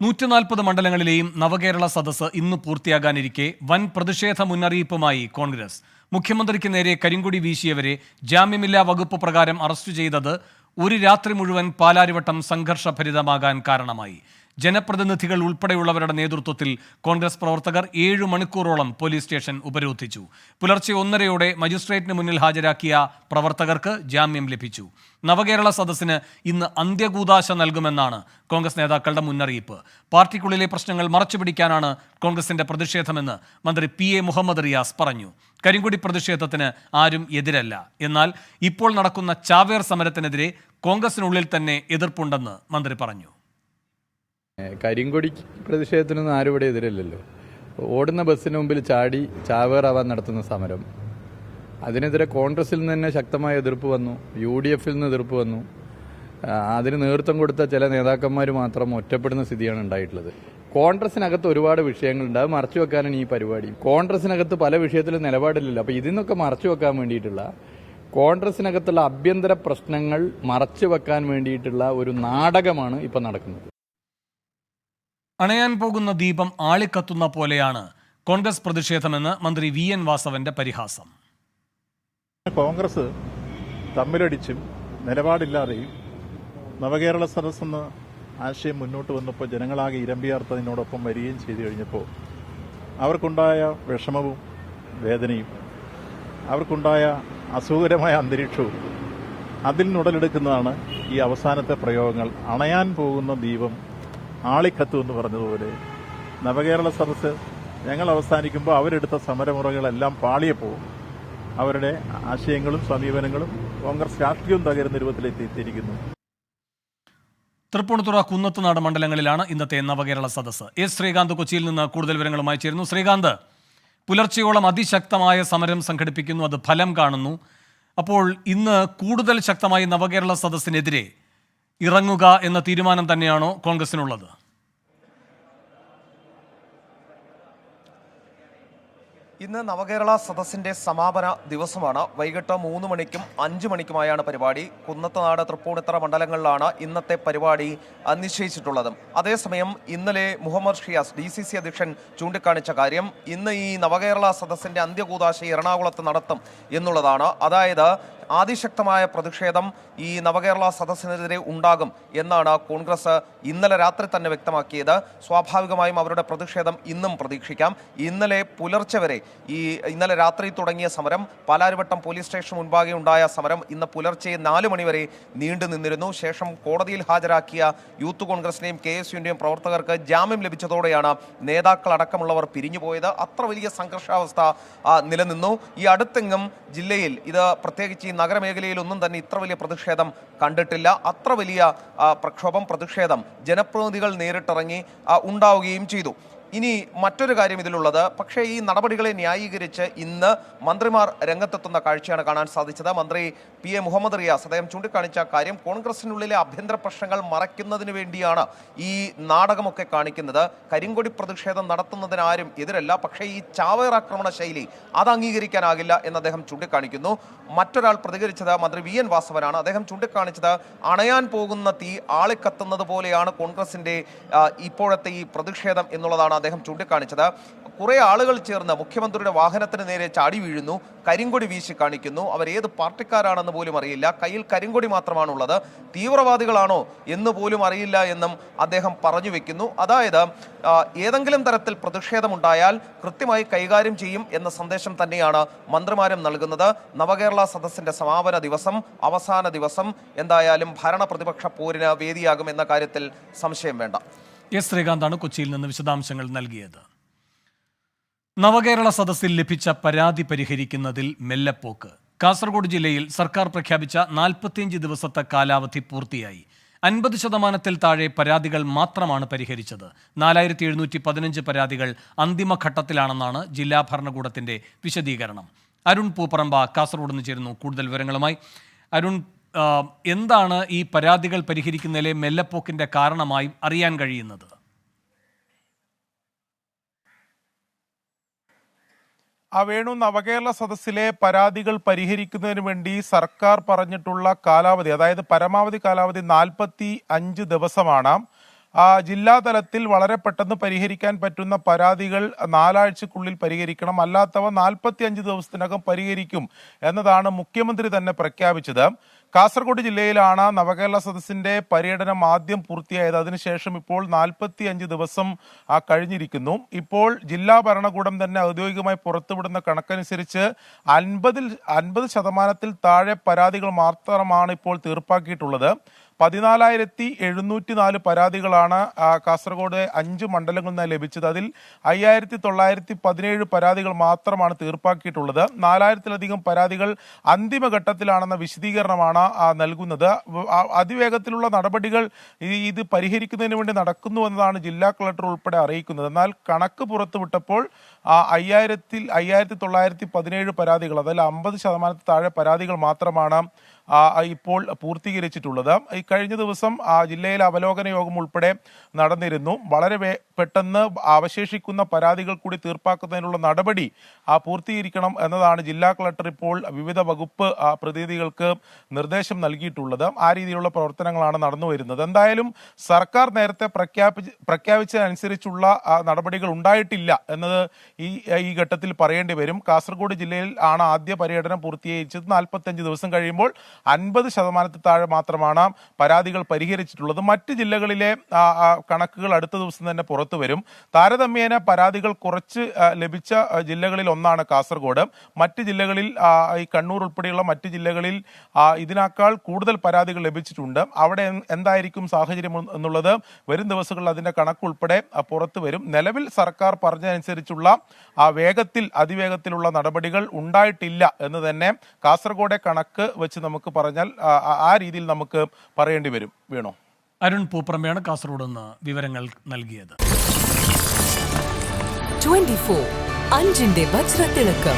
140 മണ്ഡലങ്ങളിലെയും നവകേരള സദസ്സ് ഇന്ന് പൂർത്തിയാകാനിരിക്കെ വൻ പ്രതിഷേധ മുന്നറിയിപ്പുമായി കോൺഗ്രസ്. മുഖ്യമന്ത്രിക്ക് നേരെ കരിങ്കൊടി വീശിയവരെ ജാമ്യമില്ലാ വകുപ്പ് പ്രകാരം അറസ്റ്റ് ചെയ്തത് ഒരു രാത്രി മുഴുവൻ പാലാരിവട്ടം സംഘർഷഭരിതമാകാൻ കാരണമായി. ജനപ്രതിനിധികൾ ഉൾപ്പെടെയുള്ളവരുടെ നേതൃത്വത്തിൽ കോൺഗ്രസ് പ്രവർത്തകർ 7 മണിക്കൂറോളം പോലീസ് സ്റ്റേഷൻ ഉപരോധിച്ചു. പുലർച്ചെ 1:30 മജിസ്ട്രേറ്റിന് മുന്നിൽ ഹാജരാക്കിയ പ്രവർത്തകർക്ക് ജാമ്യം ലഭിച്ചു. നവകേരള സദസ്സിന് ഇന്ന് അന്ത്യകൂദാശ നൽകുമെന്നാണ് കോൺഗ്രസ് നേതാക്കളുടെ മുന്നറിയിപ്പ്. പാർട്ടിക്കുള്ളിലെ പ്രശ്നങ്ങൾ മറച്ചുപിടിക്കാനാണ് കോൺഗ്രസിന്റെ പ്രതിഷേധമെന്ന് മന്ത്രി PA മുഹമ്മദ് റിയാസ് പറഞ്ഞു. കരിങ്കൊടി പ്രതിഷേധത്തിന് ആരും എതിരല്ല. എന്നാൽ ഇപ്പോൾ നടക്കുന്ന ചാവേർ സമരത്തിനെതിരെ കോൺഗ്രസിനുള്ളിൽ തന്നെ എതിർപ്പുണ്ടെന്ന് മന്ത്രി പറഞ്ഞു. കരിങ്കൊടി പ്രതിഷേധത്തിനൊന്നും ആരും ഇവിടെ എതിരല്ലല്ലോ. ഓടുന്ന ബസ്സിന് മുമ്പിൽ ചാടി ചാവേറാവാൻ നടത്തുന്ന സമരം, അതിനെതിരെ കോൺഗ്രസിൽ നിന്ന് തന്നെ ശക്തമായ എതിർപ്പ് വന്നു. UDF നിന്ന് എതിർപ്പ് വന്നു. അതിന് നേതൃത്വം കൊടുത്ത ചില നേതാക്കന്മാർ മാത്രം ഒറ്റപ്പെടുന്ന സ്ഥിതിയാണ് ഉണ്ടായിട്ടുള്ളത്. കോൺഗ്രസിനകത്ത് ഒരുപാട് വിഷയങ്ങളുണ്ട്, അത് മറച്ചു വെക്കാനാണ് ഈ പരിപാടി. കോൺഗ്രസിനകത്ത് പല വിഷയത്തിലും നിലപാടില്ലല്ലോ. അപ്പോൾ ഇതിന്നൊക്കെ മറച്ചു വെക്കാൻ വേണ്ടിയിട്ടുള്ള, കോൺഗ്രസിനകത്തുള്ള ആഭ്യന്തര പ്രശ്നങ്ങൾ മറച്ചു വെക്കാൻ വേണ്ടിയിട്ടുള്ള ഒരു നാടകമാണ് ഇപ്പം നടക്കുന്നത്. അണയാൻ പോകുന്ന ദീപം ആളിക്കത്തുന്ന പോലെയാണ് കോൺഗ്രസ് പ്രതിഷേധമെന്ന് മന്ത്രി VN വാസവന്റെ പരിഹാസം. കോൺഗ്രസ് തമ്മിലടിച്ചും നിലപാടില്ലാതെയും നവകേരള സദസ്സെന്ന ആശയം മുന്നോട്ട് വന്നപ്പോൾ ജനങ്ങളാകെ ഇരമ്പിയാർത്തതിനോടൊപ്പം വരികയും ചെയ്തു കഴിഞ്ഞപ്പോൾ അവർക്കുണ്ടായ വിഷമവും വേദനയും അവർക്കുണ്ടായ അസുഖകരമായ അന്തരീക്ഷവും അതിൽ നിന്നുടലെടുക്കുന്നതാണ് ഈ അവസാനത്തെ പ്രയോഗങ്ങൾ. അണയാൻ പോകുന്ന ദീപം ആളിക്കത്തു എന്ന് പറഞ്ഞതുപോലെ നവകേരള സദസ്സ് ഞങ്ങൾ അവസാനിക്കുമ്പോൾ അവരെടുത്ത സമരമുറകളെല്ലാം പാളിയപ്പോൾ അവരുടെ ആശയങ്ങളും സമീപനങ്ങളും കോൺഗ്രസ് രാഷ്ട്രീയവും തകരുന്ന രൂപത്തിലെത്തിയിരിക്കുന്നു. തൃപ്പൂണിത്തുറ, കുന്നത്തുനാട് മണ്ഡലങ്ങളിലാണ് ഇന്നത്തെ നവകേരള സദസ്സ്. S. ശ്രീകാന്ത് കൊച്ചിയിൽ നിന്ന് കൂടുതൽ വിവരങ്ങളുമായി ചേരുന്നു. ശ്രീകാന്ത്, പുലർച്ചയോളം അതിശക്തമായ സമരം സംഘടിപ്പിക്കുന്നു, അത് ഫലം കാണുന്നു. അപ്പോൾ ഇന്ന് കൂടുതൽ ശക്തമായി നവകേരള സദസ്സിനെതിരെ ഇറങ്ങുക എന്ന തീരുമാനം തന്നെയാണോ കോൺഗ്രസിനുള്ളത്? ഇന്ന് നവകേരള സദസ്സിന്റെ സമാപന ദിവസമാണ്. വൈകിട്ട് 3 മണിക്കും 5 മണിക്കുമായാണ് പരിപാടി. കുന്നത്തുനാട്, തൃപ്പൂണിത്തുറ മണ്ഡലങ്ങളിലാണ് ഇന്നത്തെ പരിപാടി നിശ്ചയിച്ചിട്ടുള്ളത്. അതേസമയം ഇന്നലെ മുഹമ്മദ് റിയാസ് DCC അധ്യക്ഷൻ ചൂണ്ടിക്കാണിച്ച കാര്യം, ഇന്ന് ഈ നവകേരള സദസ്സിന്റെ അന്ത്യകൂദാശ എറണാകുളത്ത് നടത്തും എന്നുള്ളതാണ്. അതായത് അതിശക്തമായ പ്രതിഷേധം ഈ നവകേരള സദസ്സിനെതിരെ ഉണ്ടാകും എന്നാണ് കോൺഗ്രസ് ഇന്നലെ രാത്രി തന്നെ വ്യക്തമാക്കിയത്. സ്വാഭാവികമായും അവരുടെ പ്രതിഷേധം ഇന്നും പ്രതീക്ഷിക്കാം. ഇന്നലെ പുലർച്ചെ വരെ ഇന്നലെ രാത്രി തുടങ്ങിയ സമരം, പാലാരിവട്ടം പോലീസ് സ്റ്റേഷൻ മുൻപാകെ ഉണ്ടായ സമരം ഇന്ന് പുലർച്ചെ 4 മണിവരെ നീണ്ടു നിന്നിരുന്നു. ശേഷം കോടതിയിൽ ഹാജരാക്കിയ യൂത്ത് കോൺഗ്രസിന്റെയും KSUവിന്റെയും പ്രവർത്തകർക്ക് ജാമ്യം ലഭിച്ചതോടെയാണ് നേതാക്കളടക്കമുള്ളവർ പിരിഞ്ഞുപോയത്. അത്ര വലിയ സംഘർഷാവസ്ഥ നിലനിന്നു. ഈ അടുത്തെങ്ങും ജില്ലയിൽ, ഇത് പ്രത്യേകിച്ച് ഈ നഗരമേഖലയിലൊന്നും തന്നെ ഇത്ര വലിയ പ്രതിഷേധം കണ്ടിട്ടില്ല. അത്ര വലിയ പ്രക്ഷോഭം, പ്രതിഷേധം ജനപ്രതിനിധികൾ നേരിട്ടിറങ്ങി ഉണ്ടാവുകയും ചെയ്തു. ഇനി മറ്റൊരു കാര്യം ഇതിലുള്ളത്, പക്ഷേ ഈ നടപടികളെ ന്യായീകരിച്ച് ഇന്ന് മന്ത്രിമാർ രംഗത്തെത്തുന്ന കാഴ്ചയാണ് കാണാൻ സാധിച്ചത്. മന്ത്രി PA മുഹമ്മദ് റിയാസ് അദ്ദേഹം ചൂണ്ടിക്കാണിച്ച കാര്യം, കോൺഗ്രസിനുള്ളിലെ ആഭ്യന്തര പ്രശ്നങ്ങൾ മറയ്ക്കുന്നതിന് വേണ്ടിയാണ് ഈ നാടകമൊക്കെ കാണിക്കുന്നത്. കരിങ്കൊടി പ്രതിഷേധം നടത്തുന്നതിന് ആരും എതിരല്ല, പക്ഷേ ഈ ചാവേർ ആക്രമണ ശൈലി അത് അംഗീകരിക്കാനാകില്ല എന്ന് അദ്ദേഹം ചൂണ്ടിക്കാണിക്കുന്നു. മറ്റൊരാൾ പ്രതികരിച്ചത് മന്ത്രി VN വാസവനാണ്. അദ്ദേഹം ചൂണ്ടിക്കാണിച്ചത്, അണയാൻ പോകുന്ന തീ ആളിക്കത്തുന്നത് പോലെയാണ് കോൺഗ്രസിന്റെ ഇപ്പോഴത്തെ ഈ പ്രതിഷേധം എന്നുള്ളതാണ് അദ്ദേഹം ചൂണ്ടിക്കാണിച്ചത്. കുറെ ആളുകൾ ചേർന്ന് മുഖ്യമന്ത്രിയുടെ വാഹനത്തിന് നേരെ ചാടി വീഴുന്നു, കരിങ്കൊടി വീശി കാണിക്കുന്നു. അവരേത് പാർട്ടിക്കാരാണെന്ന് പോലും അറിയില്ല, കയ്യിൽ കരിങ്കൊടി മാത്രമാണുള്ളത്. തീവ്രവാദികളാണോ എന്ന് പോലും അറിയില്ല എന്നും അദ്ദേഹം പറഞ്ഞു വെക്കുന്നു. അതായത് ഏതെങ്കിലും തരത്തിൽ പ്രതിഷേധമുണ്ടായാൽ കൃത്യമായി കൈകാര്യം ചെയ്യും എന്ന സന്ദേശം തന്നെയാണ് മന്ത്രിമാരും നൽകുന്നത്. നവകേരള സദസ്സിന്റെ സമാപന ദിവസം, അവസാന ദിവസം എന്തായാലും ഭരണ പ്രതിപക്ഷ പോരിന് വേദിയാകുമെന്ന കാര്യത്തിൽ സംശയം വേണ്ട. S. ശ്രീകാന്താണ് കൊച്ചിയിൽ നിന്ന് വിശദാംശങ്ങൾ നൽകിയത്. നവകേരള സദസ്സിൽ ലഭിച്ച പരാതി പരിഹരിക്കുന്നതിൽ മെല്ലെപ്പോക്ക്. കാസർഗോഡ് ജില്ലയിൽ സർക്കാർ പ്രഖ്യാപിച്ച 45 ദിവസത്തെ കാലാവധി പൂർത്തിയായി. 50% താഴെ പരാതികൾ മാത്രമാണ് പരിഹരിച്ചത്. 4715 പരാതികൾ അന്തിമഘട്ടത്തിലാണെന്നാണ് ജില്ലാ ഭരണകൂടത്തിന്റെ വിശദീകരണം. അരുൺ പൂപ്പറമ്പ കാസർഗോഡ് നിന്ന് ചേരുന്നു കൂടുതൽ വിവരങ്ങളുമായി. അരുൺ, എന്താണ് ഈ പരാതികൾ പരിഹരിക്കുന്നതിലെ മെല്ലെപ്പോക്കിന്റെ കാരണമായി അറിയാൻ കഴിയുന്നത്? വേണു, നവകേരള സദസ്സിലെ പരാതികൾ പരിഹരിക്കുന്നതിന് വേണ്ടി സർക്കാർ പറഞ്ഞിട്ടുള്ള കാലാവധി, അതായത് പരമാവധി കാലാവധി 45 ദിവസമാണ്. ജില്ലാ തലത്തിൽ വളരെ പെട്ടെന്ന് പരിഹരിക്കാൻ പറ്റുന്ന പരാതികൾ 4 ആഴ്ചക്കുള്ളിൽ പരിഹരിക്കണം, അല്ലാത്തവ 45 ദിവസത്തിനകം പരിഹരിക്കും എന്നതാണ് മുഖ്യമന്ത്രി തന്നെ പ്രഖ്യാപിച്ചത്. കാസർഗോഡ് ജില്ലയിലാണ് നവകേരള സദസ്സിന്റെ പര്യടനം ആദ്യം പൂർത്തിയായത്. അതിനുശേഷം ഇപ്പോൾ 45 ദിവസം കഴിഞ്ഞിരിക്കുന്നു. ഇപ്പോൾ ജില്ലാ ഭരണകൂടം തന്നെ ഔദ്യോഗികമായി പുറത്തുവിടുന്ന കണക്കനുസരിച്ച് 50% താഴെ പരാതികൾ മാത്രമാണ് ഇപ്പോൾ തീർപ്പാക്കിയിട്ടുള്ളത്. 14,704 പരാതികളാണ് കാസർഗോഡ് 5 മണ്ഡലങ്ങളിൽ നിന്ന് ലഭിച്ചത്. അതിൽ 5,917 പരാതികൾ മാത്രമാണ് തീർപ്പാക്കിയിട്ടുള്ളത്. 4,000-ലധികം പരാതികൾ അന്തിമഘട്ടത്തിലാണെന്ന വിശദീകരണമാണ് നൽകുന്നത്. അതിവേഗത്തിലുള്ള നടപടികൾ ഇത് പരിഹരിക്കുന്നതിന് വേണ്ടി നടക്കുന്നു എന്നതാണ് ജില്ലാ കളക്ടർ ഉൾപ്പെടെ അറിയിക്കുന്നത്. എന്നാൽ കണക്ക് പുറത്തുവിട്ടപ്പോൾ 5,917 പരാതികൾ, അതിൽ 50% താഴെ പരാതികൾ മാത്രമാണ് ഇപ്പോൾ പൂർത്തീകരിച്ചിട്ടുള്ളത്. ഈ കഴിഞ്ഞ ദിവസം ജില്ലയിലെ അവലോകന യോഗം ഉൾപ്പെടെ നടന്നിരുന്നു. വളരെ പെട്ടെന്ന് അവശേഷിക്കുന്ന പരാതികൾ കൂടി തീർപ്പാക്കുന്നതിനുള്ള നടപടി പൂർത്തീകരിക്കണം എന്നതാണ് ജില്ലാ കളക്ടർ ഇപ്പോൾ വിവിധ വകുപ്പ് പ്രതിനിധികൾക്ക് നിർദ്ദേശം നൽകിയിട്ടുള്ളത്. ആ രീതിയിലുള്ള പ്രവർത്തനങ്ങളാണ് നടന്നു വരുന്നത്. എന്തായാലും സർക്കാർ നേരത്തെ പ്രഖ്യാപിച്ചതനുസരിച്ചുള്ള നടപടികൾ ഉണ്ടായിട്ടില്ല എന്നത് ഈ ഘട്ടത്തിൽ പറയേണ്ടി വരും. കാസർഗോഡ് ജില്ലയിൽ ആണ് ആദ്യ പര്യടനം പൂർത്തീകരിച്ചത്. 45 ദിവസം കഴിയുമ്പോൾ 50% താഴെ മാത്രമാണ് പരാതികൾ പരിഹരിച്ചിട്ടുള്ളത്. മറ്റ് ജില്ലകളിലെ കണക്കുകൾ അടുത്ത ദിവസം തന്നെ പുറത്തു വരും. താരതമ്യേന പരാതികൾ കുറച്ച് ലഭിച്ച ജില്ലകളിൽ ഒന്നാണ് കാസർഗോഡ്. മറ്റ് ജില്ലകളിൽ ഈ കണ്ണൂർ ഉൾപ്പെടെയുള്ള മറ്റ് ജില്ലകളിൽ ഇതിനേക്കാൾ കൂടുതൽ പരാതികൾ ലഭിച്ചിട്ടുണ്ട്. അവിടെ എന്തായിരിക്കും സാഹചര്യം എന്നുള്ളത് വരും ദിവസങ്ങളിൽ അതിന്റെ കണക്കുൾപ്പെടെ പുറത്തു വരും. നിലവിൽ സർക്കാർ പറഞ്ഞതനുസരിച്ചുള്ള അതിവേഗത്തിലുള്ള നടപടികൾ ഉണ്ടായിട്ടില്ല എന്ന് തന്നെ കാസർഗോഡെ കണക്ക് വെച്ച് നമുക്ക് പറഞ്ഞാൽ ആ രീതിയിൽ നമുക്ക് പറയേണ്ടി വരും. വീണോ? അരുൺ പൂപ്പറമ്പയാണ് കാസർഗോഡ് നിന്ന് വിവരങ്ങൾ നൽകിയത്. 24 അഞ്ചിന്റെ വജ്രത്തിളക്കം.